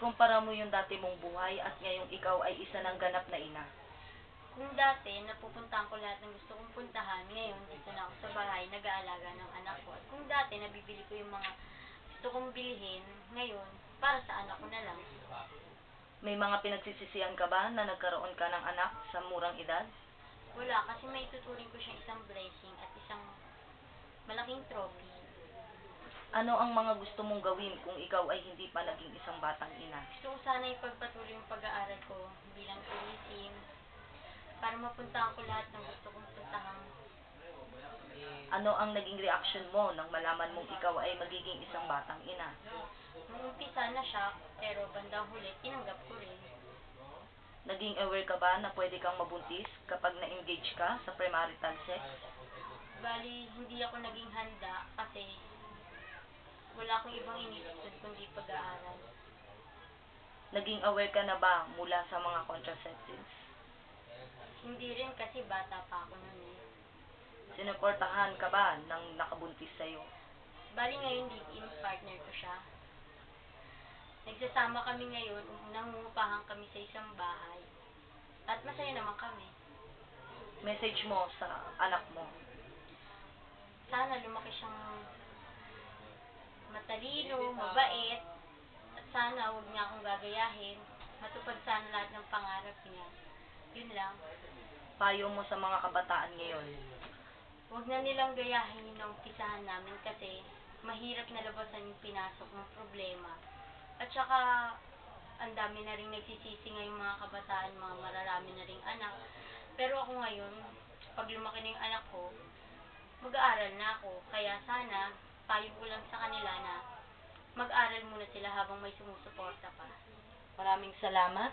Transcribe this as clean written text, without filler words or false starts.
Ikumpara mo yung dati mong buhay at ngayong ikaw ay isa ng ganap na ina. Kung dati, napupuntahan ko lahat ng gusto kong puntahan, ngayon, dito na ako sa bahay, nag-aalaga ng anak ko. At kung dati, nabibili ko yung mga gusto kong bilhin, ngayon, para sa anak ko na lang. May mga pinagsisisihan ka ba na nagkaroon ka ng anak sa murang edad? Wala, kasi may tuturing ko siyang isang blessing at isang malaking trophy. Ano ang mga gusto mong gawin kung ikaw ay hindi pa naging isang batang ina? Gusto ko sana ipagpatuloy yung pag-aaral ko bilang tourism, para mapuntahan ko lahat ng gusto kong puntahan. Ano ang naging reaksyon mo nang malaman mong ikaw ay magiging isang batang ina? Nung umpisa na shock, pero bandang huli, tinanggap ko rin. Naging aware ka ba na pwede kang mabuntis kapag na-engage ka sa premarital sex? Bali, hindi ako naging handa kasi wala akong ibang iniisip kundi pag-aaral. Naging aware ka na ba mula sa mga contraceptives? Hindi rin kasi bata pa ako noon eh. Sinuportahan ka ba ng nakabuntis sa'yo? Bali ngayon, live-in partner ko siya. Nagsasama kami ngayon, nangungupahan kami sa isang bahay. At masaya naman kami. Message mo sa anak mo. Sana lumaki siyang matalino, mabait, at sana huwag niya akong gagayahin. Matupad sana lahat ng pangarap niya. Yun lang. Payo mo sa mga kabataan ngayon. Huwag na nilang gayahin yung naumpisahan namin kasi mahirap na labasan yung pinasok ng problema. At saka, ang dami na rin nagsisisi ngayong mga kabataan, mga mararami na ring anak. Pero ako ngayon, pag lumaki na yung anak ko, mag-aaral na ako. Kaya sana, payo ko lang sa kanila na mag-aral muna sila habang may sumusuporta pa. Maraming salamat.